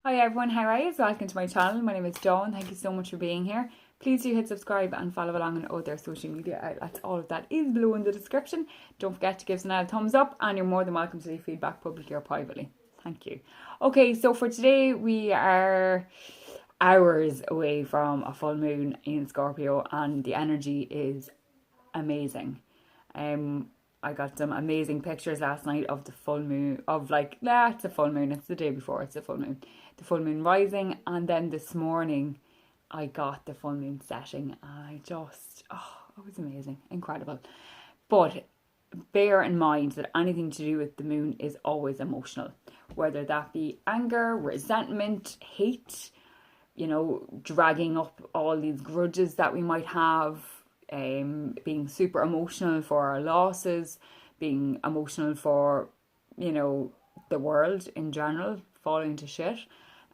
Hi everyone, how are you? Welcome to my channel. My name is Dawn. Thank you so much for being here. Please do hit subscribe and follow along on other social media outlets. All of that is below in the description. Don't forget to give us a thumbs up, and you're more than welcome to leave feedback publicly or privately. Thank you. Okay, so for today we are hours away from a full moon in Scorpio, and the energy is amazing. Um, I got some amazing pictures last night of the full moon, of it's a full moon, it's the day before, it's the full moon. The full moon rising, and then this morning I got the full moon setting, and it was amazing, incredible. But bear in mind that anything to do with the moon is always emotional, whether that be anger, resentment, hate, dragging up all these grudges that we might have, being super emotional for our losses, being emotional for, the world in general, falling to shit.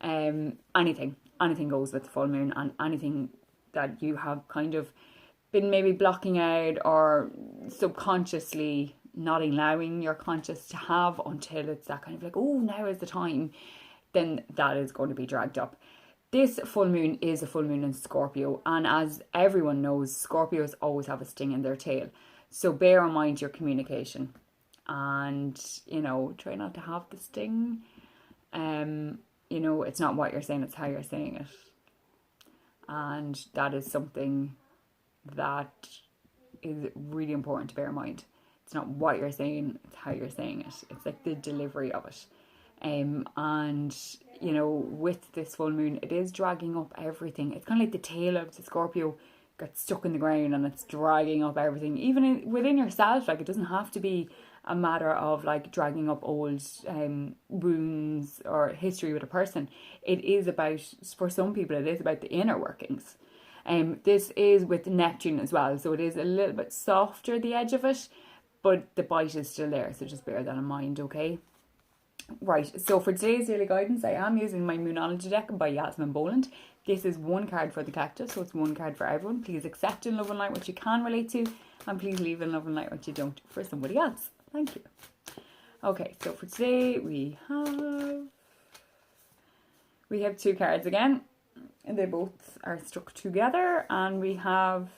Anything goes with the full moon, and anything that you have kind of been maybe blocking out or subconsciously not allowing your conscious to have until it's that kind of like, oh, now is the time, then that is going to be dragged up. This full moon is a full moon in Scorpio, and as everyone knows, Scorpios always have a sting in their tail. So bear in mind your communication, and try not to have the sting. It's not what you're saying, it's how you're saying it. And that is something that is really important to bear in mind. It's not what you're saying, it's how you're saying it. It's like the delivery of it. And with this full moon, it is dragging up everything. It's kind of like the tail of the Scorpio gets stuck in the ground, and it's dragging up everything, even within yourself. Like, it doesn't have to be a matter of like dragging up old wounds or history with a person. It is about, for some people, it is about the inner workings. This is with Neptune as well, so it is a little bit softer, the edge of it, but the bite is still there, so just bear that in mind, okay? Right, so for today's daily guidance, I am using my Moonology deck by Yasmin Boland. This is one card for the collective, so it's one card for everyone. Please accept in love and light what you can relate to, and please leave in love and light what you don't for somebody else. Thank you. Okay, so for today we have two cards again, and they both are stuck together, and we have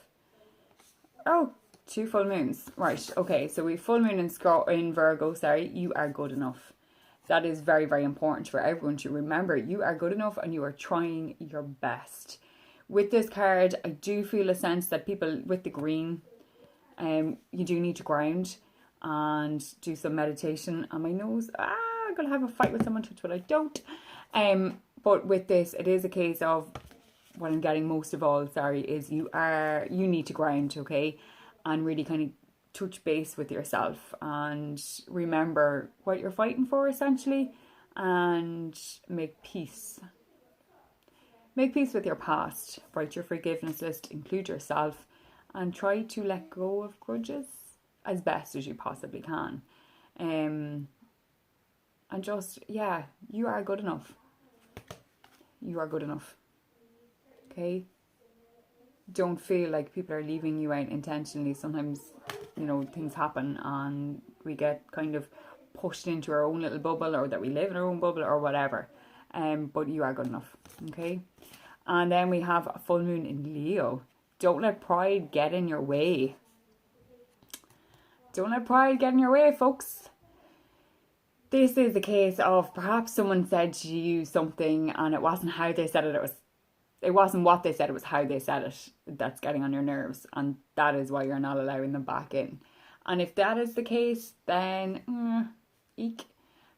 two full moons. Right, okay, so we full moon in Virgo. Sorry, you are good enough. That is very, very important for everyone to remember. You are good enough, and you are trying your best. With this card, I do feel a sense that people with the green, you do need to ground and do some meditation. And my nose, I'm going to have a fight with someone, touch what I don't. But with this, it is a case of, what I'm getting most of all, is you need to ground, okay? And really kind of touch base with yourself and remember what you're fighting for, essentially, and make peace. Make peace with your past. Write your forgiveness list, include yourself, and try to let go of grudges as best as you possibly can. And just, you are good enough. You are good enough. Okay? Don't feel like people are leaving you out intentionally. Sometimes, things happen and we get kind of pushed into our own little bubble, or that we live in our own bubble, or whatever. But you are good enough, okay? And then we have a full moon in Leo. Don't let pride get in your way. Don't let pride get in your way, folks. This is a case of perhaps someone said to you something and it wasn't how they said it. It wasn't what they said, it was how they said it that's getting on your nerves, and that is why you're not allowing them back in. And if that is the case, then eek.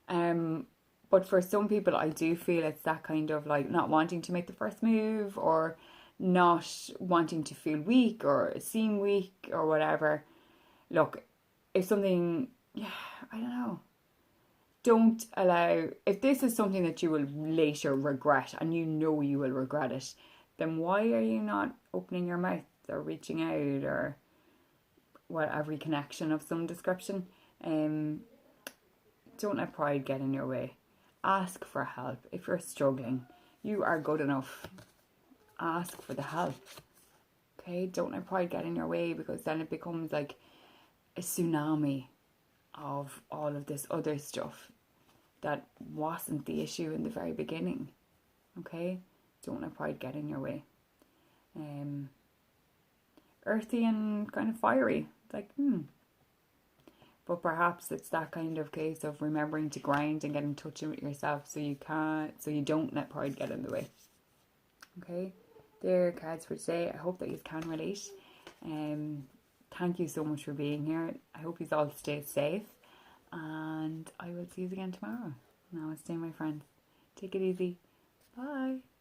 But for some people, I do feel it's that kind of like not wanting to make the first move, or not wanting to feel weak or seem weak or whatever. Look, if something, I don't know. Don't allow, if this is something that you will later regret, and you will regret it, then why are you not opening your mouth or reaching out, or every connection of some description? Don't let pride get in your way. Ask for help. If you're struggling, you are good enough. Ask for the help. Okay, don't let pride get in your way, because then it becomes like a tsunami of all of this other stuff that wasn't the issue in the very beginning. Okay? Don't let pride get in your way. Earthy and kind of fiery. It's like, But perhaps it's that kind of case of remembering to grind and get in touch with yourself so you don't let pride get in the way. Okay? There are cards for today. I hope that you can relate. Thank you so much for being here. I hope you all stay safe. And I will see you again tomorrow. Namaste, my friends. Take it easy. Bye.